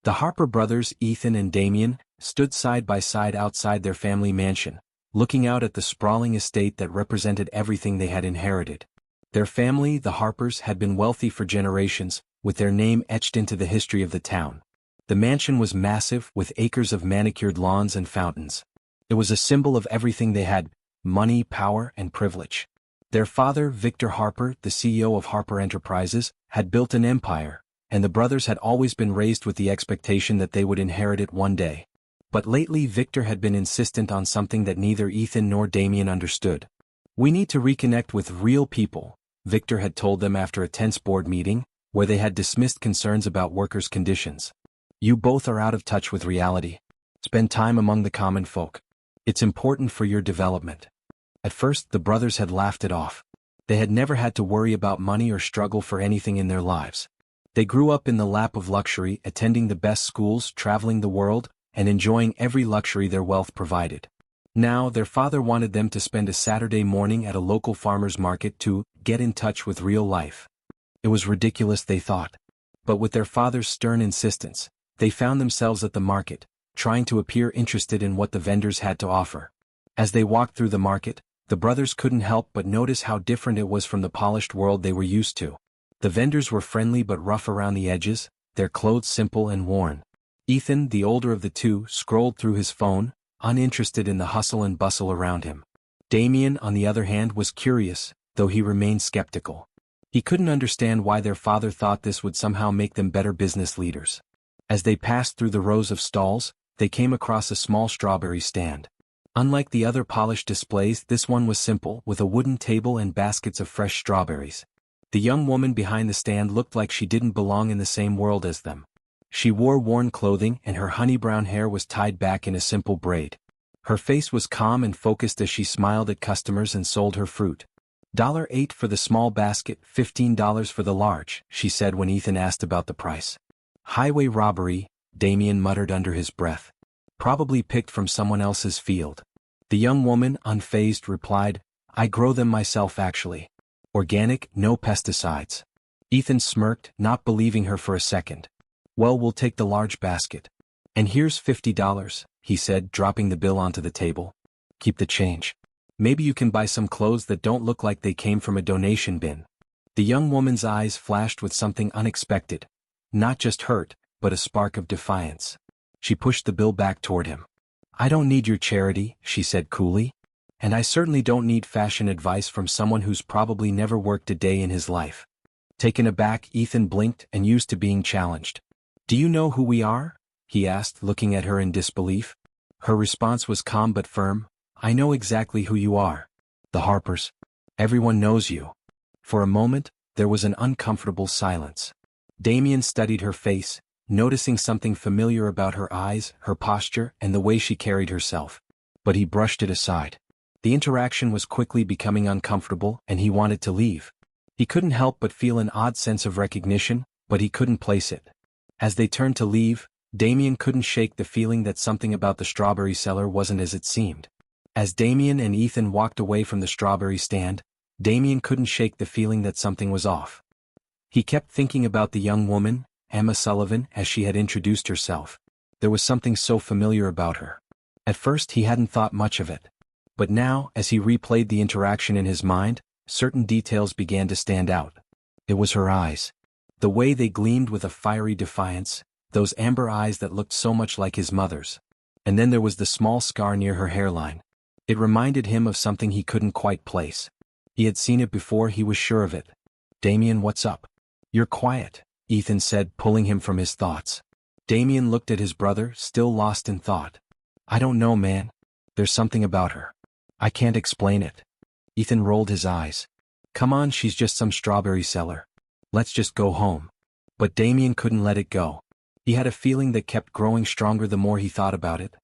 The Harper brothers, Ethan and Damien, stood side by side outside their family mansion, looking out at the sprawling estate that represented everything they had inherited. Their family, the Harpers, had been wealthy for generations, with their name etched into the history of the town. The mansion was massive, with acres of manicured lawns and fountains. It was a symbol of everything they had: money, power, and privilege. Their father, Victor Harper, the CEO of Harper Enterprises, had built an empire, and the brothers had always been raised with the expectation that they would inherit it one day. But lately Victor had been insistent on something that neither Ethan nor Damien understood. "We need to reconnect with real people," Victor had told them after a tense board meeting, where they had dismissed concerns about workers' conditions. "You both are out of touch with reality. Spend time among the common folk. It's important for your development." At first, the brothers had laughed it off. They had never had to worry about money or struggle for anything in their lives. They grew up in the lap of luxury, attending the best schools, traveling the world, and enjoying every luxury their wealth provided. Now, their father wanted them to spend a Saturday morning at a local farmer's market to get in touch with real life. It was ridiculous, they thought. But with their father's stern insistence, they found themselves at the market, trying to appear interested in what the vendors had to offer. As they walked through the market, the brothers couldn't help but notice how different it was from the polished world they were used to. The vendors were friendly but rough around the edges, their clothes simple and worn. Ethan, the older of the two, scrolled through his phone, uninterested in the hustle and bustle around him. Damien, on the other hand, was curious, though he remained skeptical. He couldn't understand why their father thought this would somehow make them better business leaders. As they passed through the rows of stalls, they came across a small strawberry stand. Unlike the other polished displays, this one was simple, with a wooden table and baskets of fresh strawberries. The young woman behind the stand looked like she didn't belong in the same world as them. She wore worn clothing, and her honey-brown hair was tied back in a simple braid. Her face was calm and focused as she smiled at customers and sold her fruit. $8 for the small basket, $15 for the large, she said when Ethan asked about the price. "Highway robbery," Damien muttered under his breath. "Probably picked from someone else's field." The young woman, unfazed, replied, "I grow them myself actually. Organic, no pesticides." Ethan smirked, not believing her for a second. "Well, we'll take the large basket. And here's $50, he said, dropping the bill onto the table. "Keep the change. Maybe you can buy some clothes that don't look like they came from a donation bin." The young woman's eyes flashed with something unexpected. Not just hurt, but a spark of defiance. She pushed the bill back toward him. "I don't need your charity," she said coolly. "And I certainly don't need fashion advice from someone who's probably never worked a day in his life." Taken aback, Ethan blinked and used to being challenged. "Do you know who we are?" he asked, looking at her in disbelief. Her response was calm but firm. "I know exactly who you are. The Harpers. Everyone knows you." For a moment, there was an uncomfortable silence. Damien studied her face, noticing something familiar about her eyes, her posture, and the way she carried herself. But he brushed it aside. The interaction was quickly becoming uncomfortable, and he wanted to leave. He couldn't help but feel an odd sense of recognition, but he couldn't place it. As they turned to leave, Damien couldn't shake the feeling that something about the strawberry seller wasn't as it seemed. As Damien and Ethan walked away from the strawberry stand, Damien couldn't shake the feeling that something was off. He kept thinking about the young woman, Emma Sullivan, as she had introduced herself. There was something so familiar about her. At first he hadn't thought much of it. But now, as he replayed the interaction in his mind, certain details began to stand out. It was her eyes. The way they gleamed with a fiery defiance, those amber eyes that looked so much like his mother's. And then there was the small scar near her hairline. It reminded him of something he couldn't quite place. He had seen it before, he was sure of it. "Damien, what's up?" "You're quiet," Ethan said, pulling him from his thoughts. Damien looked at his brother, still lost in thought. "I don't know, man. There's something about her. I can't explain it." Ethan rolled his eyes. "Come on, she's just some strawberry seller. Let's just go home." But Damien couldn't let it go. He had a feeling that kept growing stronger the more he thought about it.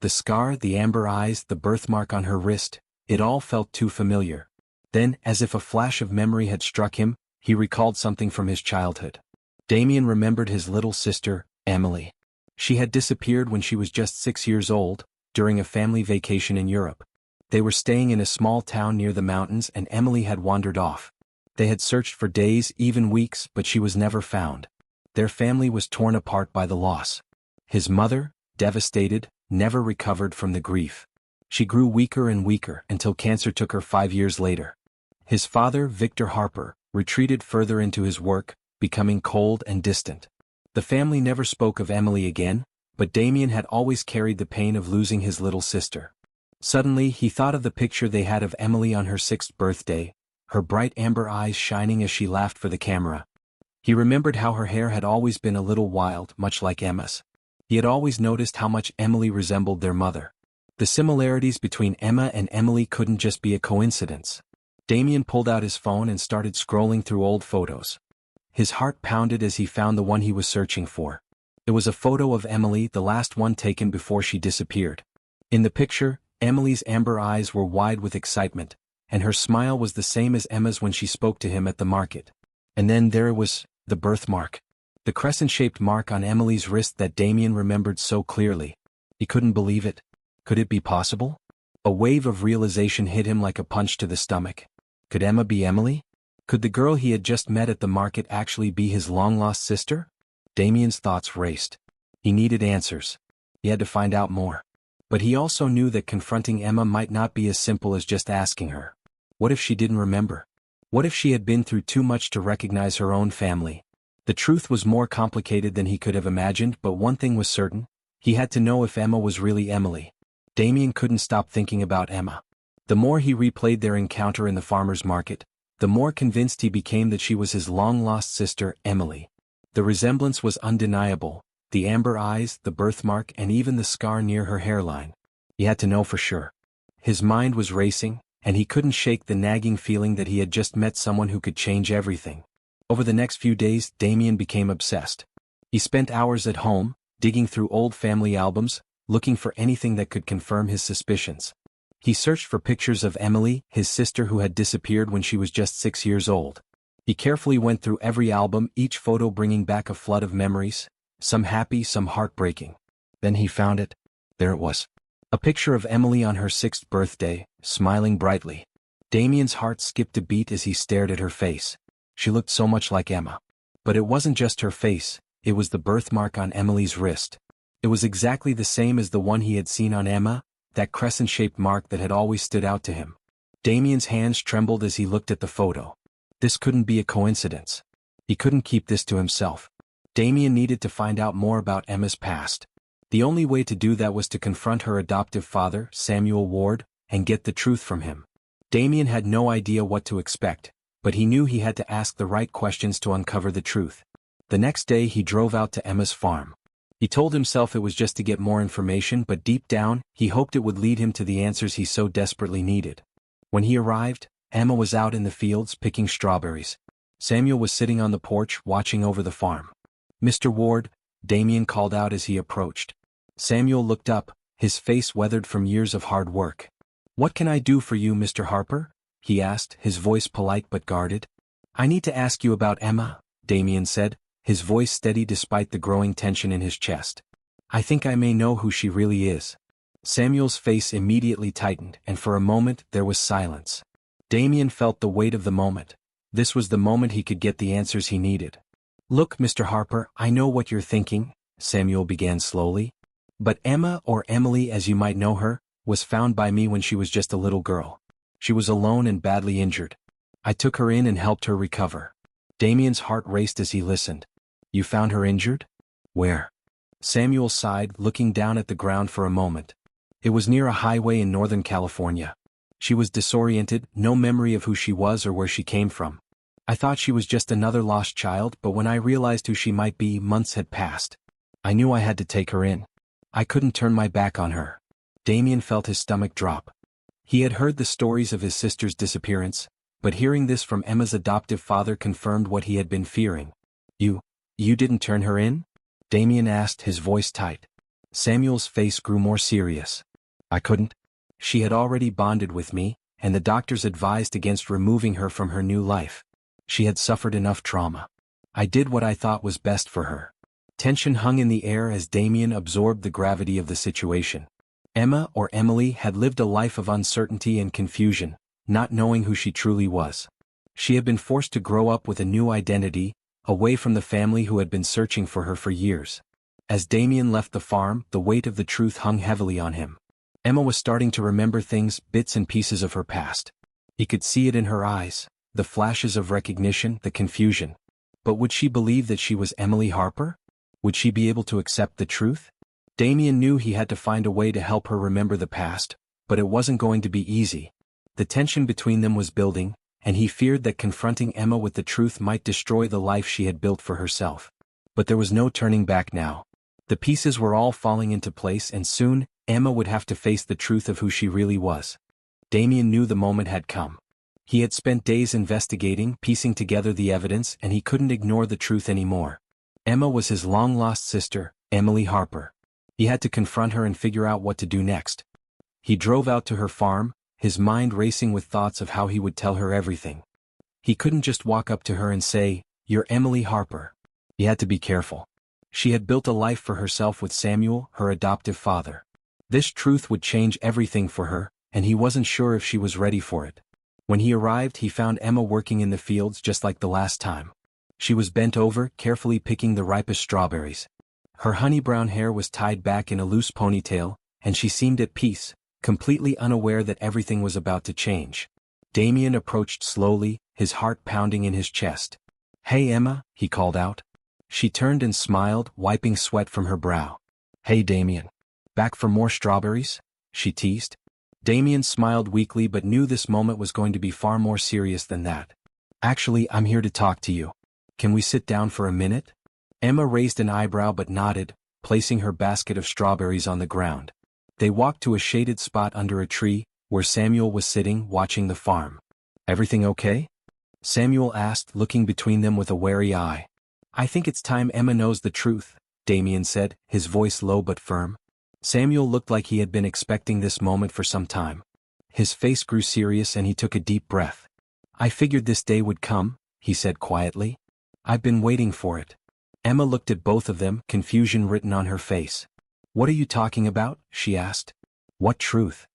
The scar, the amber eyes, the birthmark on her wrist, it all felt too familiar. Then, as if a flash of memory had struck him, he recalled something from his childhood. Damien remembered his little sister, Emily. She had disappeared when she was just 6 years old, during a family vacation in Europe. They were staying in a small town near the mountains and Emily had wandered off. They had searched for days, even weeks, but she was never found. Their family was torn apart by the loss. His mother, devastated, never recovered from the grief. She grew weaker and weaker until cancer took her 5 years later. His father, Victor Harper, retreated further into his work, becoming cold and distant. The family never spoke of Emily again, but Damien had always carried the pain of losing his little sister. Suddenly he thought of the picture they had of Emily on her 6th birthday, her bright amber eyes shining as she laughed for the camera. He remembered how her hair had always been a little wild, much like Emma's. He had always noticed how much Emily resembled their mother. The similarities between Emma and Emily couldn't just be a coincidence. Damien pulled out his phone and started scrolling through old photos. His heart pounded as he found the one he was searching for. It was a photo of Emily, the last one taken before she disappeared. In the picture, Emily's amber eyes were wide with excitement, and her smile was the same as Emma's when she spoke to him at the market. And then there was the birthmark. The crescent-shaped mark on Emily's wrist that Damien remembered so clearly. He couldn't believe it. Could it be possible? A wave of realization hit him like a punch to the stomach. Could Emma be Emily? Could the girl he had just met at the market actually be his long-lost sister? Damien's thoughts raced. He needed answers. He had to find out more. But he also knew that confronting Emma might not be as simple as just asking her. What if she didn't remember? What if she had been through too much to recognize her own family? The truth was more complicated than he could have imagined, but one thing was certain. He had to know if Emma was really Emily. Damien couldn't stop thinking about Emma. The more he replayed their encounter in the farmer's market, the more convinced he became that she was his long-lost sister, Emily. The resemblance was undeniable, the amber eyes, the birthmark, and even the scar near her hairline. He had to know for sure. His mind was racing, and he couldn't shake the nagging feeling that he had just met someone who could change everything. Over the next few days, Damien became obsessed. He spent hours at home, digging through old family albums, looking for anything that could confirm his suspicions. He searched for pictures of Emily, his sister who had disappeared when she was just 6 years old. He carefully went through every album, each photo bringing back a flood of memories, some happy, some heartbreaking. Then he found it. There it was. A picture of Emily on her 6th birthday, smiling brightly. Damien's heart skipped a beat as he stared at her face. She looked so much like Emma. But it wasn't just her face, it was the birthmark on Emily's wrist. It was exactly the same as the one he had seen on Emma, that crescent-shaped mark that had always stood out to him. Damien's hands trembled as he looked at the photo. This couldn't be a coincidence. He couldn't keep this to himself. Damien needed to find out more about Emma's past. The only way to do that was to confront her adoptive father, Samuel Ward, and get the truth from him. Damien had no idea what to expect, but he knew he had to ask the right questions to uncover the truth. The next day he drove out to Emma's farm. He told himself it was just to get more information, but deep down, he hoped it would lead him to the answers he so desperately needed. When he arrived, Emma was out in the fields picking strawberries. Samuel was sitting on the porch watching over the farm. "Mr. Ward," Damien called out as he approached. Samuel looked up, his face weathered from years of hard work. "What can I do for you, Mr. Harper?" he asked, his voice polite but guarded. "I need to ask you about Emma," Damien said, his voice steady despite the growing tension in his chest. "I think I may know who she really is." Samuel's face immediately tightened, and for a moment there was silence. Damien felt the weight of the moment. This was the moment he could get the answers he needed. "Look, Mr. Harper, I know what you're thinking," Samuel began slowly. "But Emma, or Emily as you might know her, was found by me when she was just a little girl. She was alone and badly injured. I took her in and helped her recover." Damien's heart raced as he listened. "You found her injured? Where?" Samuel sighed, looking down at the ground for a moment. "It was near a highway in Northern California. She was disoriented, no memory of who she was or where she came from. I thought she was just another lost child, but when I realized who she might be, months had passed. I knew I had to take her in. I couldn't turn my back on her." Damien felt his stomach drop. He had heard the stories of his sister's disappearance, but hearing this from Emma's adoptive father confirmed what he had been fearing. You didn't turn her in?" Damien asked, his voice tight. Samuel's face grew more serious. "I couldn't. She had already bonded with me, and the doctors advised against removing her from her new life. She had suffered enough trauma. I did what I thought was best for her." Tension hung in the air as Damien absorbed the gravity of the situation. Emma, or Emily, had lived a life of uncertainty and confusion, not knowing who she truly was. She had been forced to grow up with a new identity, away from the family who had been searching for her for years. As Damien left the farm, the weight of the truth hung heavily on him. Emma was starting to remember things, bits and pieces of her past. He could see it in her eyes, the flashes of recognition, the confusion. But would she believe that she was Emily Harper? Would she be able to accept the truth? Damien knew he had to find a way to help her remember the past, but it wasn't going to be easy. The tension between them was building, and he feared that confronting Emma with the truth might destroy the life she had built for herself. But there was no turning back now. The pieces were all falling into place, and soon, Emma would have to face the truth of who she really was. Damien knew the moment had come. He had spent days investigating, piecing together the evidence, and he couldn't ignore the truth anymore. Emma was his long-lost sister, Emily Harper. He had to confront her and figure out what to do next. He drove out to her farm, his mind racing with thoughts of how he would tell her everything. He couldn't just walk up to her and say, "You're Emily Harper." He had to be careful. She had built a life for herself with Samuel, her adoptive father. This truth would change everything for her, and he wasn't sure if she was ready for it. When he arrived, he found Emma working in the fields just like the last time. She was bent over, carefully picking the ripest strawberries. Her honey-brown hair was tied back in a loose ponytail, and she seemed at peace, completely unaware that everything was about to change. Damien approached slowly, his heart pounding in his chest. "Hey Emma," he called out. She turned and smiled, wiping sweat from her brow. "Hey Damien. Back for more strawberries?" she teased. Damien smiled weakly but knew this moment was going to be far more serious than that. "Actually, I'm here to talk to you. Can we sit down for a minute?" Emma raised an eyebrow but nodded, placing her basket of strawberries on the ground. They walked to a shaded spot under a tree, where Samuel was sitting, watching the farm. "Everything okay?" Samuel asked, looking between them with a wary eye. "I think it's time Emma knows the truth," Damien said, his voice low but firm. Samuel looked like he had been expecting this moment for some time. His face grew serious and he took a deep breath. "I figured this day would come," he said quietly. "I've been waiting for it." Emma looked at both of them, confusion written on her face. "What are you talking about?" she asked. "What truth?"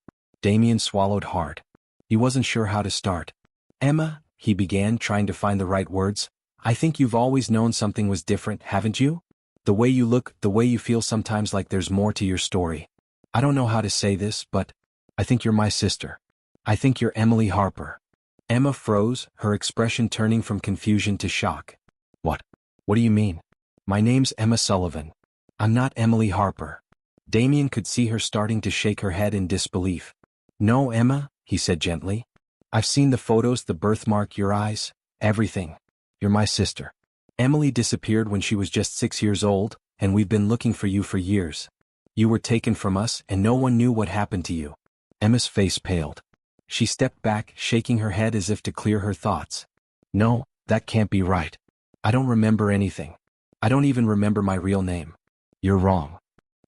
Damien swallowed hard. He wasn't sure how to start. "Emma," he began, trying to find the right words, "I think you've always known something was different, haven't you? The way you look, the way you feel, sometimes like there's more to your story. I don't know how to say this, but I think you're my sister. I think you're Emily Harper." Emma froze, her expression turning from confusion to shock. "What? What do you mean? My name's Emma Sullivan. I'm not Emily Harper." Damien could see her starting to shake her head in disbelief. "No, Emma," he said gently. "I've seen the photos, the birthmark, your eyes, everything. You're my sister. Emily disappeared when she was just 6 years old, and we've been looking for you for years. You were taken from us and no one knew what happened to you." Emma's face paled. She stepped back, shaking her head as if to clear her thoughts. "No, that can't be right. I don't remember anything. I don't even remember my real name. You're wrong."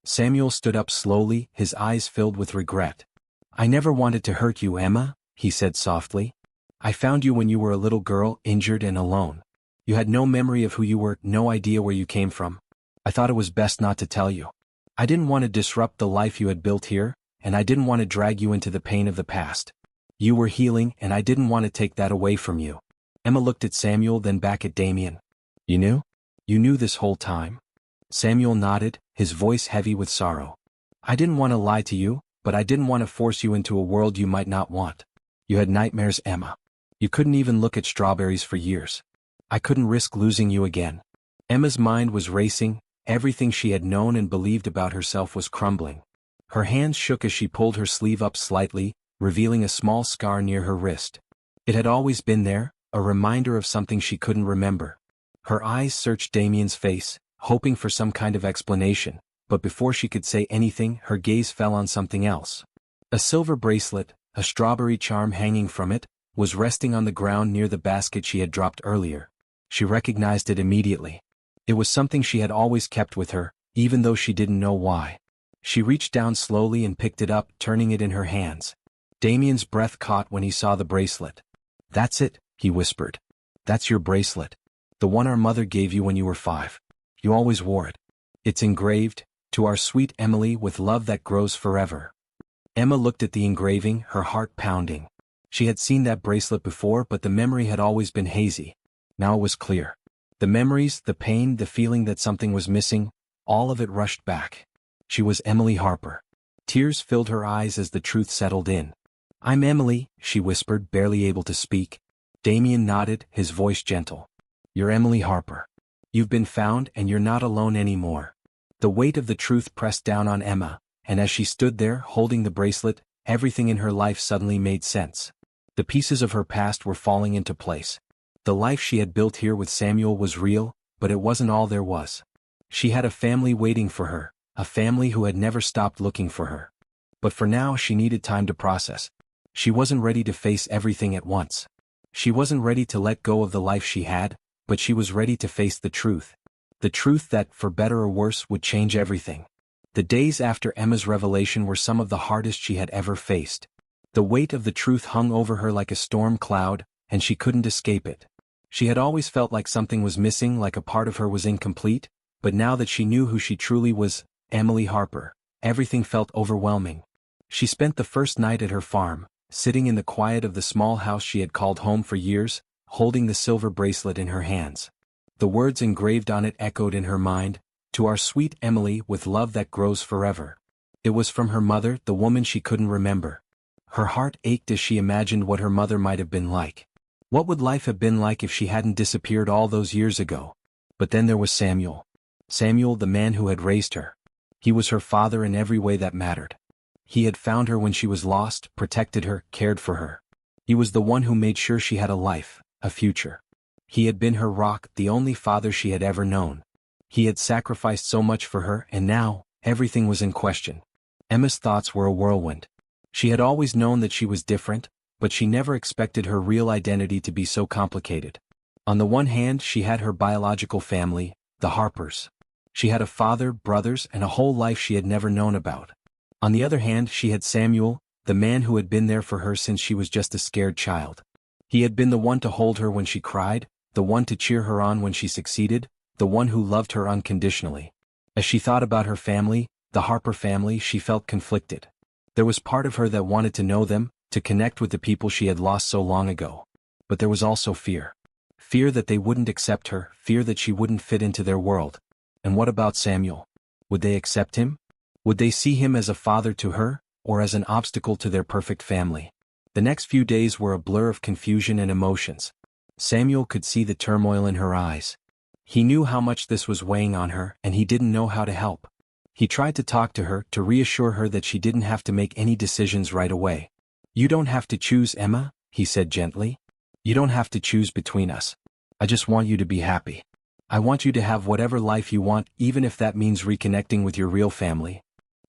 Samuel stood up slowly, his eyes filled with regret. "I never wanted to hurt you, Emma," he said softly. "I found you when you were a little girl, injured and alone. You had no memory of who you were, no idea where you came from. I thought it was best not to tell you. I didn't want to disrupt the life you had built here, and I didn't want to drag you into the pain of the past. You were healing, and I didn't want to take that away from you." Emma looked at Samuel, then back at Damien. "You knew? You knew this whole time?" Samuel nodded, his voice heavy with sorrow. "I didn't want to lie to you, but I didn't want to force you into a world you might not want. You had nightmares, Emma. You couldn't even look at strawberries for years. I couldn't risk losing you again." Emma's mind was racing, everything she had known and believed about herself was crumbling. Her hands shook as she pulled her sleeve up slightly, revealing a small scar near her wrist. It had always been there, a reminder of something she couldn't remember. Her eyes searched Damien's face, hoping for some kind of explanation, but before she could say anything, her gaze fell on something else. A silver bracelet, a strawberry charm hanging from it, was resting on the ground near the basket she had dropped earlier. She recognized it immediately. It was something she had always kept with her, even though she didn't know why. She reached down slowly and picked it up, turning it in her hands. Damien's breath caught when he saw the bracelet. "That's it," he whispered. "That's your bracelet. The one our mother gave you when you were 5. You always wore it. It's engraved, 'To our sweet Emily with love that grows forever.'" Emma looked at the engraving, her heart pounding. She had seen that bracelet before, but the memory had always been hazy. Now it was clear. The memories, the pain, the feeling that something was missing, All of it rushed back. She was Emily Harper. Tears filled her eyes as the truth settled in. "I'm Emily," she whispered, barely able to speak. Damien nodded, his voice gentle. "You're Emily Harper. You've been found and you're not alone anymore." The weight of the truth pressed down on Emma, and as she stood there holding the bracelet, everything in her life suddenly made sense. The pieces of her past were falling into place. The life she had built here with Samuel was real, but it wasn't all there was. She had a family waiting for her, a family who had never stopped looking for her. But for now she needed time to process. She wasn't ready to face everything at once. She wasn't ready to let go of the life she had, but she was ready to face the truth. The truth that, for better or worse, would change everything. The days after Emma's revelation were some of the hardest she had ever faced. The weight of the truth hung over her like a storm cloud, and she couldn't escape it. She had always felt like something was missing, like a part of her was incomplete, but now that she knew who she truly was, Emily Harper, everything felt overwhelming. She spent the first night at her farm, sitting in the quiet of the small house she had called home for years, holding the silver bracelet in her hands. The words engraved on it echoed in her mind, "To our sweet Emily with love that grows forever." It was from her mother, the woman she couldn't remember. Her heart ached as she imagined what her mother might have been like. What would life have been like if she hadn't disappeared all those years ago? But then there was Samuel. Samuel, the man who had raised her. He was her father in every way that mattered. He had found her when she was lost, protected her, cared for her. He was the one who made sure she had a life, a future. He had been her rock, the only father she had ever known. He had sacrificed so much for her, and now, everything was in question. Emma's thoughts were a whirlwind. She had always known that she was different, but she never expected her real identity to be so complicated. On the one hand, she had her biological family, the Harpers. She had a father, brothers, and a whole life she had never known about. On the other hand, she had Samuel, the man who had been there for her since she was just a scared child. He had been the one to hold her when she cried, the one to cheer her on when she succeeded, the one who loved her unconditionally. As she thought about her family, the Harper family, she felt conflicted. There was part of her that wanted to know them, to connect with the people she had lost so long ago. But there was also fear. Fear that they wouldn't accept her, fear that she wouldn't fit into their world. And what about Samuel? Would they accept him? Would they see him as a father to her, or as an obstacle to their perfect family? The next few days were a blur of confusion and emotions. Samuel could see the turmoil in her eyes. He knew how much this was weighing on her, and he didn't know how to help. He tried to talk to her, to reassure her that she didn't have to make any decisions right away. "You don't have to choose, Emma," he said gently. "You don't have to choose between us. I just want you to be happy. I want you to have whatever life you want, even if that means reconnecting with your real family."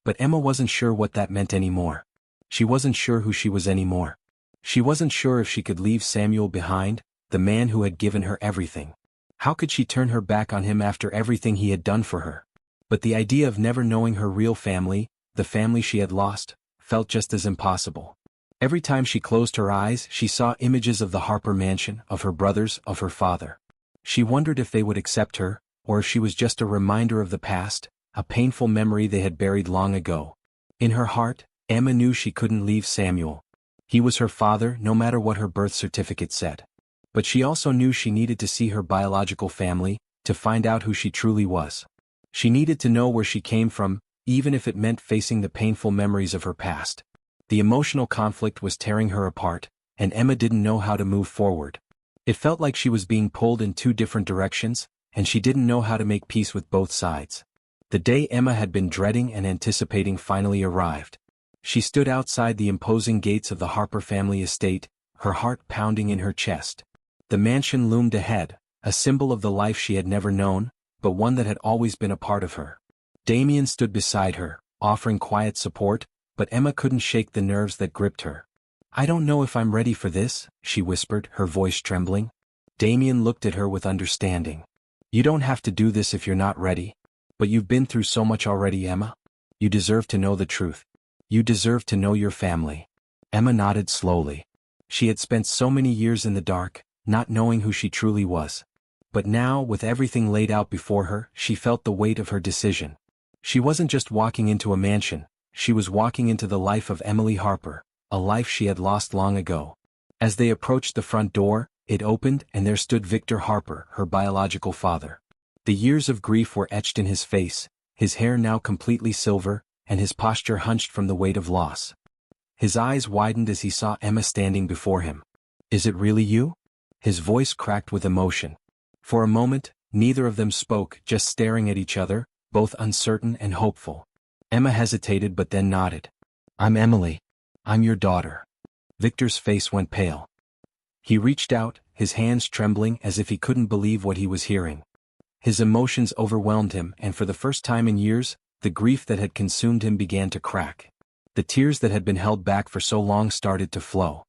But Emma wasn't sure what that meant anymore. She wasn't sure who she was anymore. She wasn't sure if she could leave Samuel behind, the man who had given her everything. How could she turn her back on him after everything he had done for her? But the idea of never knowing her real family, the family she had lost, felt just as impossible. Every time she closed her eyes, she saw images of the Harper mansion, of her brothers, of her father. She wondered if they would accept her, or if she was just a reminder of the past, a painful memory they had buried long ago. In her heart, Emma knew she couldn't leave Samuel. He was her father, no matter what her birth certificate said. But she also knew she needed to see her biological family, to find out who she truly was. She needed to know where she came from, even if it meant facing the painful memories of her past. The emotional conflict was tearing her apart, and Emma didn't know how to move forward. It felt like she was being pulled in two different directions, and she didn't know how to make peace with both sides. The day Emma had been dreading and anticipating finally arrived. She stood outside the imposing gates of the Harper family estate, her heart pounding in her chest. The mansion loomed ahead, a symbol of the life she had never known, but one that had always been a part of her. Damien stood beside her, offering quiet support, but Emma couldn't shake the nerves that gripped her. "I don't know if I'm ready for this," she whispered, her voice trembling. Damien looked at her with understanding. "You don't have to do this if you're not ready. But you've been through so much already, Emma. You deserve to know the truth. You deserve to know your family." Emma nodded slowly. She had spent so many years in the dark, not knowing who she truly was. But now, with everything laid out before her, she felt the weight of her decision. She wasn't just walking into a mansion, she was walking into the life of Emily Harper, a life she had lost long ago. As they approached the front door, it opened and there stood Victor Harper, her biological father. The years of grief were etched in his face, his hair now completely silver, and his posture hunched from the weight of loss. His eyes widened as he saw Emma standing before him. "Is it really you?" His voice cracked with emotion. For a moment, neither of them spoke, just staring at each other, both uncertain and hopeful. Emma hesitated but then nodded. "I'm Emily. I'm your daughter." Victor's face went pale. He reached out, his hands trembling as if he couldn't believe what he was hearing. His emotions overwhelmed him, and for the first time in years, the grief that had consumed him began to crack. The tears that had been held back for so long started to flow.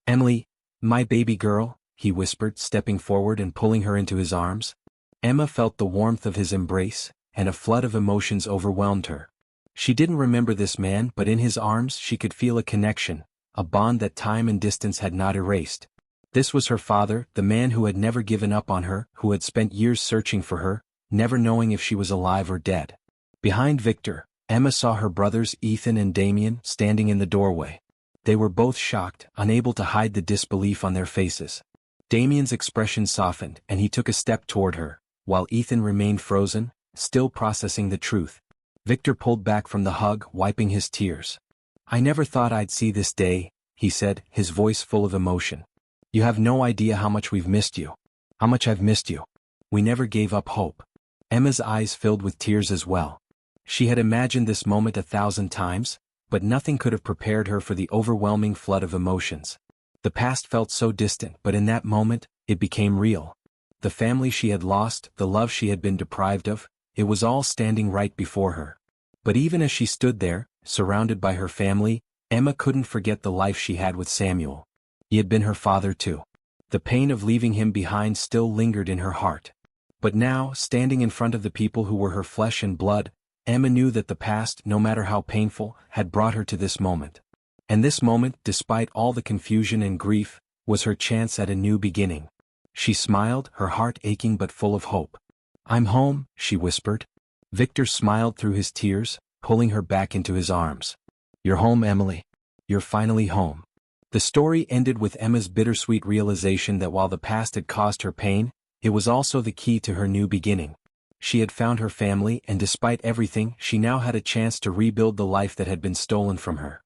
"Emily, my baby girl," he whispered, stepping forward and pulling her into his arms. Emma felt the warmth of his embrace, and a flood of emotions overwhelmed her. She didn't remember this man, but in his arms she could feel a connection, a bond that time and distance had not erased. This was her father, the man who had never given up on her, who had spent years searching for her, never knowing if she was alive or dead. Behind Victor, Emma saw her brothers Ethan and Damien standing in the doorway. They were both shocked, unable to hide the disbelief on their faces. Damien's expression softened, and he took a step toward her, while Ethan remained frozen, still processing the truth. Victor pulled back from the hug, wiping his tears. "I never thought I'd see this day," he said, his voice full of emotion. "You have no idea how much we've missed you. How much I've missed you. We never gave up hope." Emma's eyes filled with tears as well. She had imagined this moment 1,000 times, but nothing could have prepared her for the overwhelming flood of emotions. The past felt so distant, but in that moment, it became real. The family she had lost, the love she had been deprived of, it was all standing right before her. But even as she stood there, surrounded by her family, Emma couldn't forget the life she had with Samuel. He had been her father too. The pain of leaving him behind still lingered in her heart. But now, standing in front of the people who were her flesh and blood, Emma knew that the past, no matter how painful, had brought her to this moment. And this moment, despite all the confusion and grief, was her chance at a new beginning. She smiled, her heart aching but full of hope. "I'm home," she whispered. Victor smiled through his tears, pulling her back into his arms. "You're home, Emily. You're finally home." The story ended with Emma's bittersweet realization that while the past had caused her pain, it was also the key to her new beginning. She had found her family, and despite everything, she now had a chance to rebuild the life that had been stolen from her.